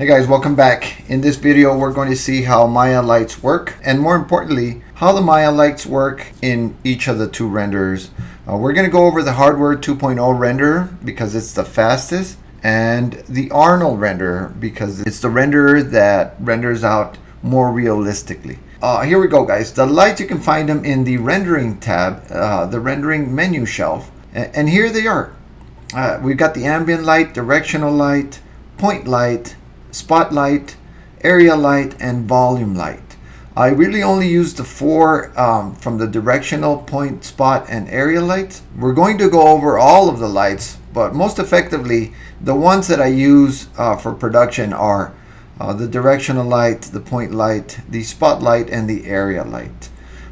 Hey guys, welcome back. In this video we're going to see how Maya lights work, and more importantly how the Maya lights work in each of the two renderers. We're going to go over the Hardware 2.0 renderer because it's the fastest, and the Arnold renderer because it's the renderer that renders out more realistically. Here we go guys. The lights, you can find them in the rendering tab, the rendering menu shelf, and here they are. We've got the ambient light, directional light, point light, spotlight, area light, and volume light. I really only use the four from the directional, point, spot, and area lights. We're going to go over all of the lights, but most effectively the ones that I use for production are the directional light, the point light, the spotlight, and the area light.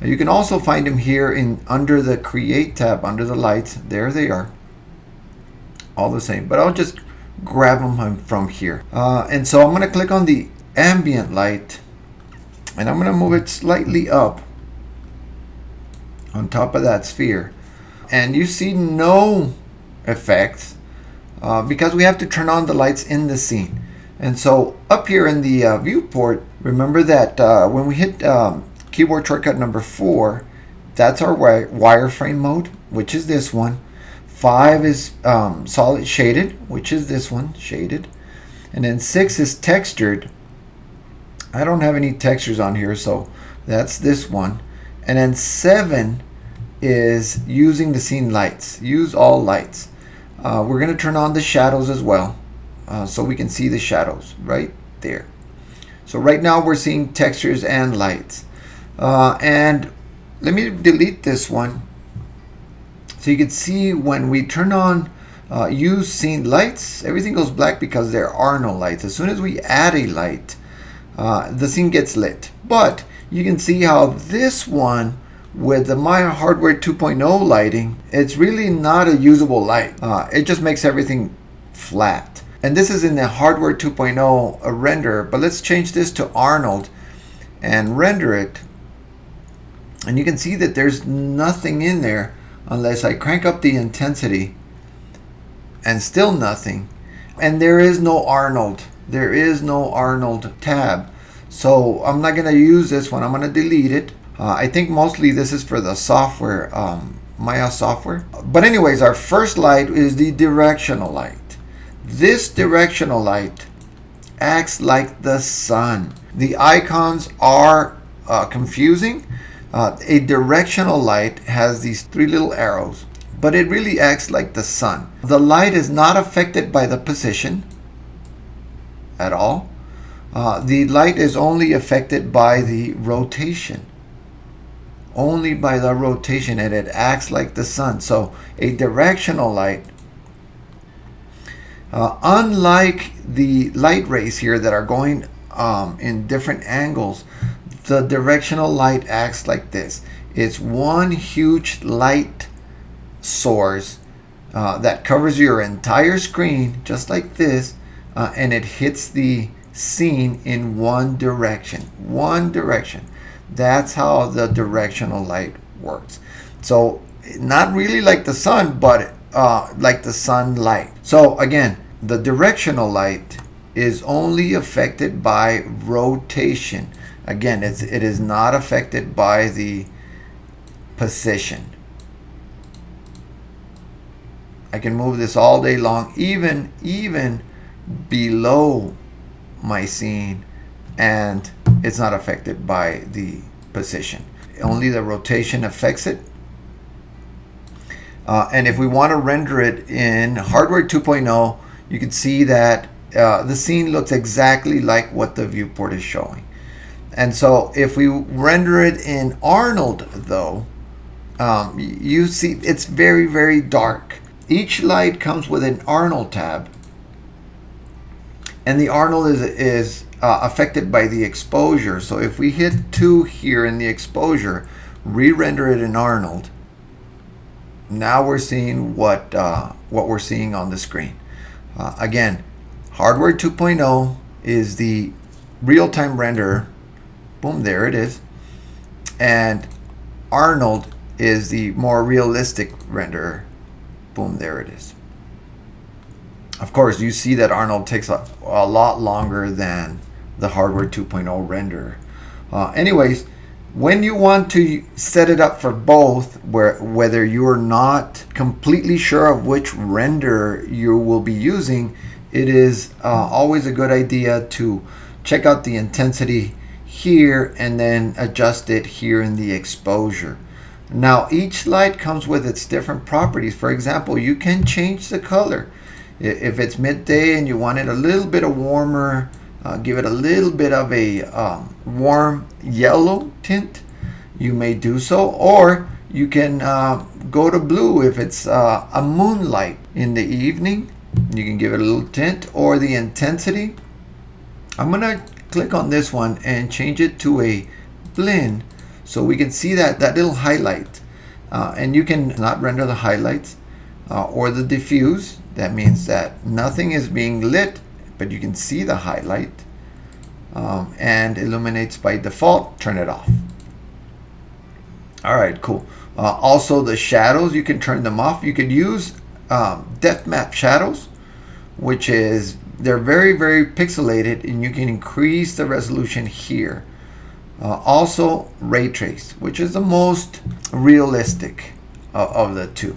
You can also find them here under the create tab, under the lights. There they are, all the same, but I'll just grab them from here. And so I'm going to click on the ambient light, and I'm going to move it slightly up on top of that sphere, and you see no effects because we have to turn on the lights in the scene. And so up here in the viewport, remember that when we hit keyboard shortcut number 4, that's our wireframe mode, which is this one. 5 is solid shaded, which is this one, shaded. And then 6 is textured. I don't have any textures on here, so that's this one. And then 7 is using the scene lights, use all lights. We're going to turn on the shadows as well, so we can see the shadows right there. So right now we're seeing textures and lights. And let me delete this one. So you can see when we turn on use scene lights, everything goes black because there are no lights. As soon as we add a light, the scene gets lit. But you can see how this one with the Maya Hardware 2.0 lighting, it's really not a usable light. It just makes everything flat. And this is in the Hardware 2.0 render, but let's change this to Arnold and render it. And you can see that there's nothing in there unless I crank up the intensity, and still nothing. And there is no Arnold. There is no Arnold tab. So I'm not going to use this one. I'm going to delete it. I think mostly this is for the software, Maya software. But anyways, our first light is the directional light. This directional light acts like the sun. The icons are confusing. A directional light has these 3 little arrows, but it really acts like the sun. The light is not affected by the position at all. The light is only affected by the rotation. Only by the rotation, and it acts like the sun. So a directional light, unlike the light rays here that are going in different angles, the directional light acts like this. It's one huge light source that covers your entire screen, just like this, and it hits the scene in one direction. One direction. That's how the directional light works. So not really like the sun, but like the sunlight. So again, the directional light is only affected by rotation. Again, it is not affected by the position. I can move this all day long, even below my scene, and it's not affected by the position. Only the rotation affects it. And if we want to render it in Hardware 2.0, you can see that the scene looks exactly like what the viewport is showing. And so if we render it in Arnold though, you see it's very, very dark. Each light comes with an Arnold tab, and the Arnold is affected by the exposure. So if we hit 2 here in the exposure, re-render it in Arnold, now we're seeing what we're seeing on the screen. Again, Hardware 2.0 is the real-time renderer. Boom, there it is. And Arnold is the more realistic renderer. Boom, there it is. Of course, you see that Arnold takes a lot longer than the Hardware 2.0 render. Anyways, when you want to set it up for both, whether you're not completely sure of which render you will be using, it is always a good idea to check out the intensity here and then adjust it here in the exposure. Now, each light comes with its different properties. For example, you can change the color. If it's midday and you want it a little bit of warmer, give it a little bit of a warm yellow tint, you may do so. Or you can go to blue if it's a moonlight in the evening. You can give it a little tint. Or the intensity, I'm going to click on this one and change it to a blend so we can see that little highlight. And you can not render the highlights or the diffuse. That means that nothing is being lit, but you can see the highlight, and illuminates by default. Turn it off. All right, cool. Also the shadows, you can turn them off. You could use depth map shadows, which is, they're very, very pixelated, and you can increase the resolution here. Also ray trace, which is the most realistic of the two.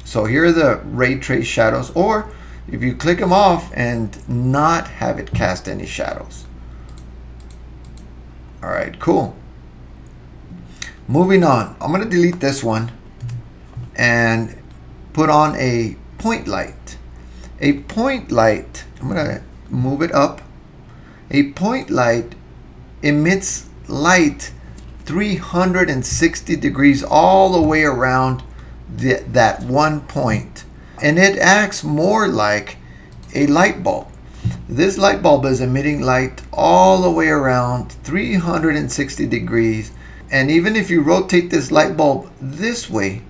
So here are the ray trace shadows, or if you click them off and not have it cast any shadows. All right, cool. Moving on, I'm going to delete this one and put on a point light. A point light, I'm going to move it up. A point light emits light 360 degrees all the way around that one point, and it acts more like a light bulb. This light bulb is emitting light all the way around 360 degrees, and even if you rotate this light bulb this way,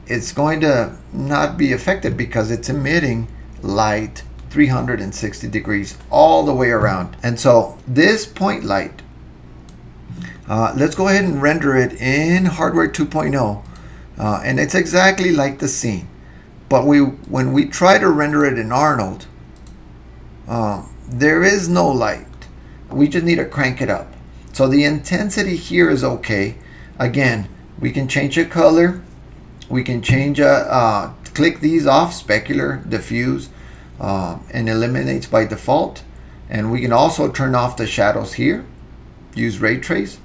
it's going to not be affected because it's emitting light 360 degrees all the way around. And so this point light, let's go ahead and render it in Hardware 2.0. And it's exactly like the scene, but when we try to render it in Arnold, there is no light. We just need to crank it up. So the intensity here is okay. Again, we can change the color. We can change click these off, specular, diffuse, and eliminates by default. And we can also turn off the shadows here. Use ray trace.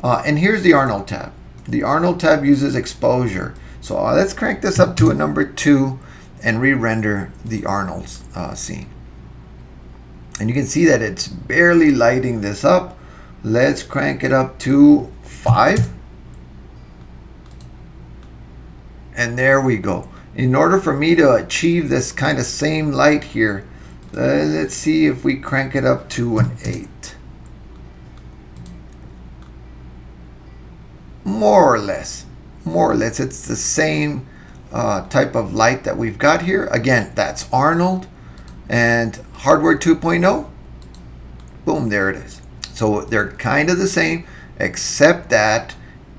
And here's the Arnold tab. The Arnold tab uses exposure. So let's crank this up to a number 2 and re-render the Arnold's scene. And you can see that it's barely lighting this up. Let's crank it up to 5. And there we go. In order for me to achieve this kind of same light here, let's see if we crank it up to an 8. More or less, it's the same type of light that we've got here. Again, that's Arnold and Hardware 2.0. Boom, there it is. So they're kind of the same, except that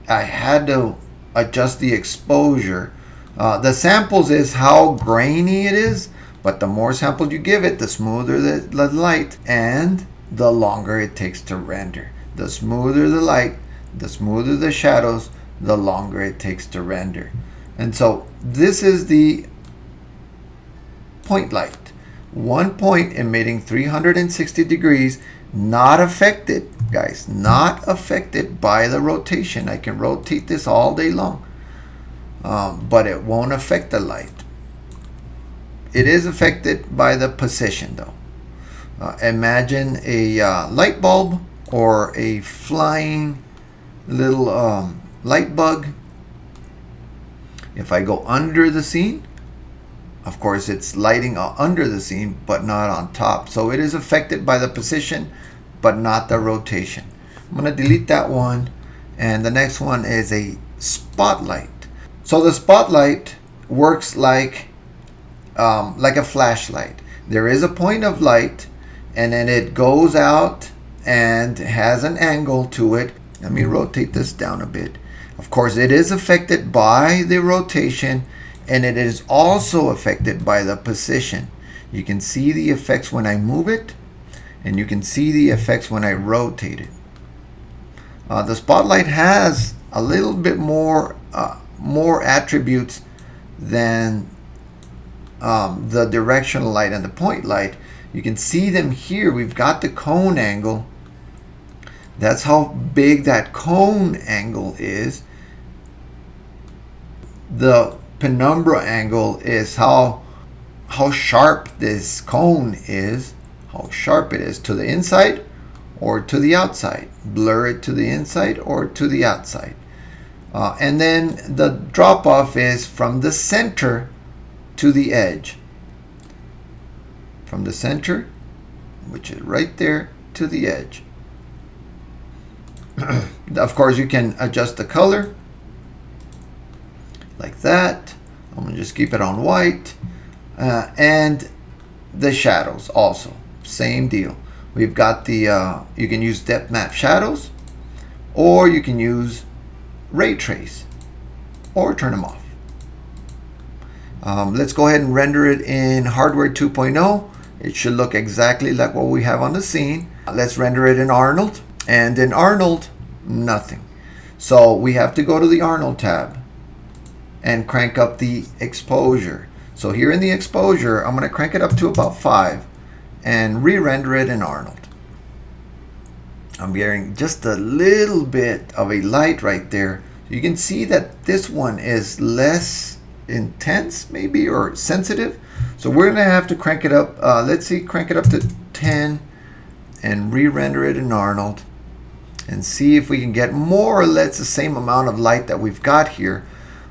I had to adjust the exposure. The samples is how grainy it is, but the more samples you give it, the smoother the light and the longer it takes to render. The smoother the light, the smoother the shadows, the longer it takes to render. And so this is the point light. One point emitting 360 degrees, not affected, guys, not affected by the rotation. I can rotate this all day long, but it won't affect the light. It is affected by the position though. Imagine a light bulb or a flying little light bug. If I go under the scene, of course it's lighting under the scene but not on top, so it is affected by the position but not the rotation. I'm going to delete that one, and the next one is a spotlight. So the spotlight works like a flashlight. There is a point of light, and then it goes out and has an angle to it. Let me rotate this down a bit. Of course, it is affected by the rotation, and it is also affected by the position. You can see the effects when I move it, and you can see the effects when I rotate it. The spotlight has a little bit more attributes than the directional light and the point light. You can see them here. We've got the cone angle. That's how big that cone angle is. The penumbra angle is how sharp this cone is, how sharp it is to the inside or to the outside. Blur it to the inside or to the outside. And then the drop off is from the center to the edge. From the center, which is right there, to the edge. Of course, you can adjust the color like that. I'm going to just keep it on white. And the shadows also, same deal. We've got the, you can use depth map shadows, or you can use ray trace, or turn them off. Let's go ahead and render it in Hardware 2.0. It should look exactly like what we have on the scene. Let's render it in Arnold. And in Arnold, nothing. So we have to go to the Arnold tab and crank up the exposure. So here in the exposure, I'm going to crank it up to about 5 and re-render it in Arnold. I'm getting just a little bit of a light right there. You can see that this one is less intense maybe, or sensitive. So we're going to have to crank it up. Let's see, crank it up to 10 and re-render it in Arnold and see if we can get more or less the same amount of light that we've got here.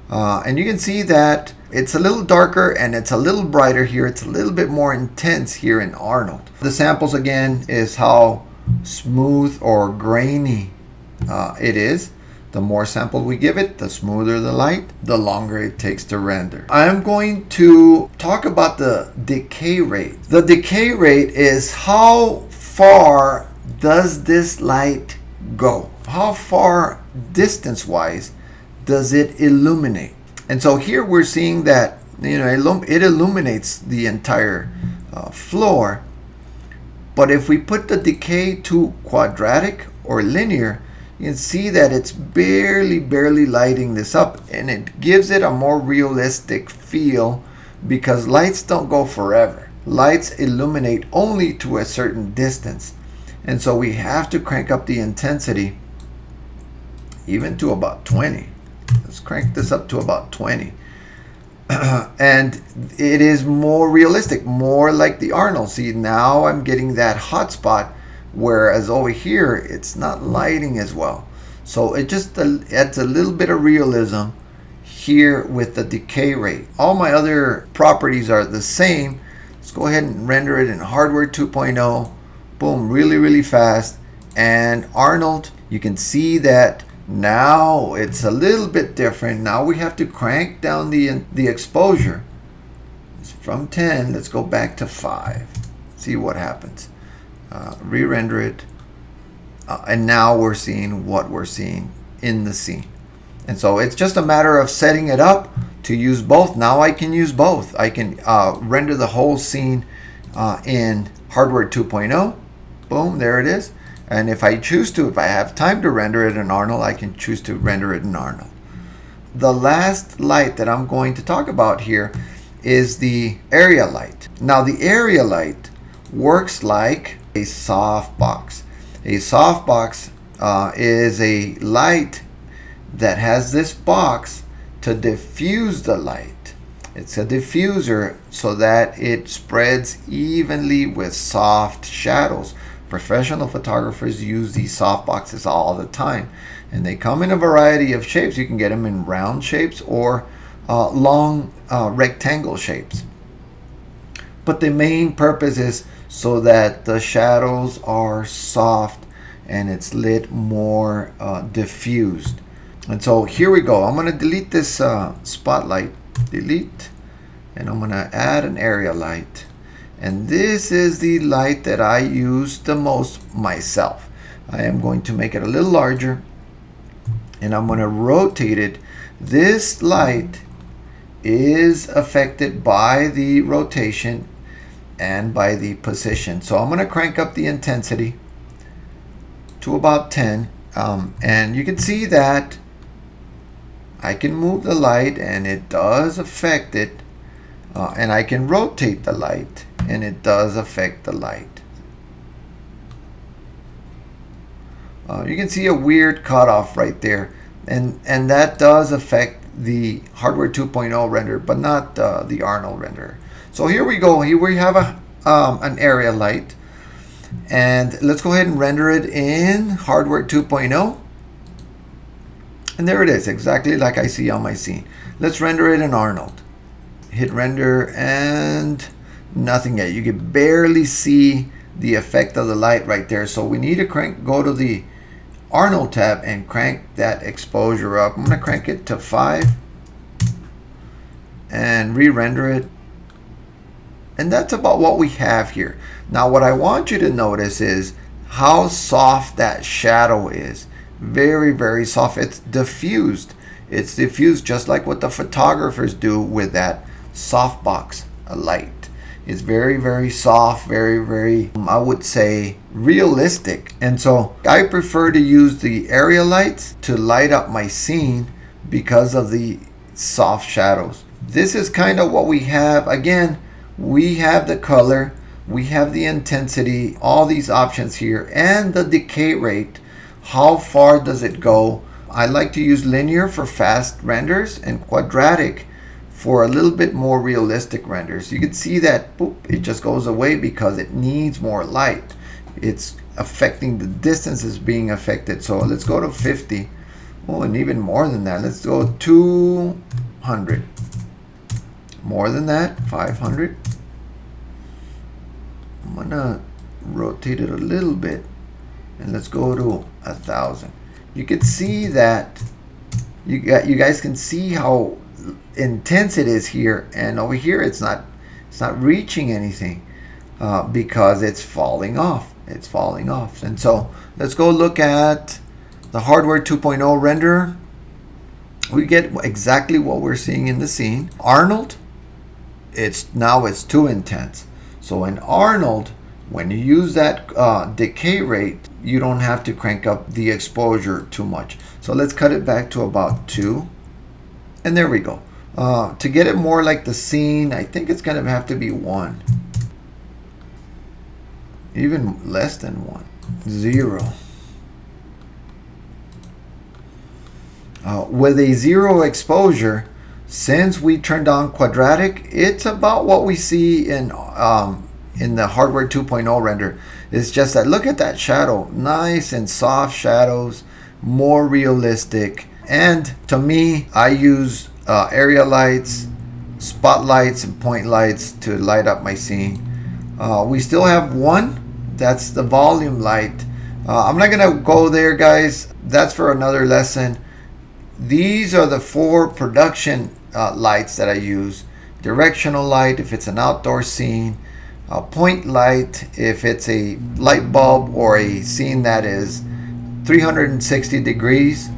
And you can see that it's a little darker and it's a little brighter here. It's a little bit more intense here in Arnold. The samples again is how smooth or grainy it is. The more sample we give it, the smoother the light, the longer it takes to render. I'm going to talk about the decay rate. The decay rate is how far does this light go? How far distance-wise does it illuminate? And so here we're seeing that, you know, it illuminates the entire floor. But if we put the decay to quadratic or linear, you can see that it's barely lighting this up, and it gives it a more realistic feel because lights don't go forever. Lights illuminate only to a certain distance. And so we have to crank up the intensity even to about 20. Let's crank this up to about 20. And it is more realistic, more like the Arnold. See, now I'm getting that hot spot, whereas over here it's not lighting as well. So it just adds a little bit of realism here with the decay rate. All my other properties are the same. Let's go ahead and render it in Hardware 2.0. Boom, really fast. And Arnold, you can see that now it's a little bit different. Now we have to crank down the exposure. It's from 10, let's go back to 5. See what happens. Re-render it. And now we're seeing what we're seeing in the scene. And so it's just a matter of setting it up to use both. Now I can use both. I can render the whole scene in Hardware 2.0. Boom, there it is. And if I choose to, if I have time to render it in Arnold, I can choose to render it in Arnold. The last light that I'm going to talk about here is the area light. Now the area light works like a softbox. A softbox is a light that has this box to diffuse the light. It's a diffuser so that it spreads evenly with soft shadows. Professional photographers use these soft boxes all the time, and they come in a variety of shapes. You can get them in round shapes or long rectangle shapes. But the main purpose is so that the shadows are soft and it's lit more diffused. And so here we go. I'm going to delete this spotlight, delete, and I'm going to add an area light. And this is the light that I use the most myself. I am going to make it a little larger, and I'm going to rotate it. This light is affected by the rotation, and by the position. So I'm going to crank up the intensity to about 10, and you can see that I can move the light and it does affect it, and I can rotate the light and it does affect the light. You can see a weird cutoff right there, and that does affect the Hardware 2.0 render, but not the Arnold render. So here we go. Here we have an area light, and let's go ahead and render it in Hardware 2.0. And there it is, exactly like I see on my scene. Let's render it in Arnold. Hit render, and nothing yet. You can barely see the effect of the light right there. So we need to go to the Arnold tab and crank that exposure up. I'm going to crank it to 5 and re-render it. And that's about what we have here. Now what I want you to notice is how soft that shadow is. Very, very soft. It's diffused. It's diffused just like what the photographers do with that softbox light. It's very, very soft, very, very, I would say, realistic. And so I prefer to use the area lights to light up my scene because of the soft shadows. This is kind of what we have. Again, we have the color, we have the intensity, all these options here, and the decay rate. How far does it go? I like to use linear for fast renders and quadratic for a little bit more realistic renders. You can see that boop, it just goes away because it needs more light. It's affecting the distances being affected. So let's go to 50. Oh, and even more than that. Let's go 200. More than that, 500. I'm gonna rotate it a little bit, and let's go to 1,000. You can see that you guys can see how intense it is here, and over here it's not reaching anything because it's falling off. It's falling off. And so let's go look at the Hardware 2.0 render. We get exactly what we're seeing in the scene. Arnold, it's too intense. So in Arnold, when you use that decay rate, you don't have to crank up the exposure too much. So let's cut it back to about 2. And there we go. To get it more like the scene, I think it's going to have to be 1. Even less than 1. 0. With a 0 exposure, since we turned on quadratic, it's about what we see in the Hardware 2.0 render. It's just that, look at that shadow. Nice and soft shadows, more realistic. And to me, I use area lights, spotlights, and point lights to light up my scene. We still have one. That's the volume light. I'm not going to go there, guys. That's for another lesson. These are the 4 production lights that I use. Directional light if it's an outdoor scene. Point light if it's a light bulb or a scene that is 360 degrees.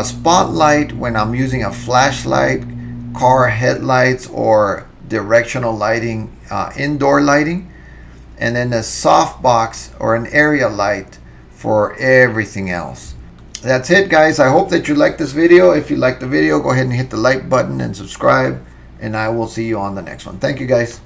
Spotlight when I'm using a flashlight, car headlights, or directional lighting, indoor lighting. And then a softbox or an area light for everything else. That's it, guys. I hope that you liked this video. If you liked the video, go ahead and hit the like button and subscribe, and I will see you on the next one. Thank you, guys.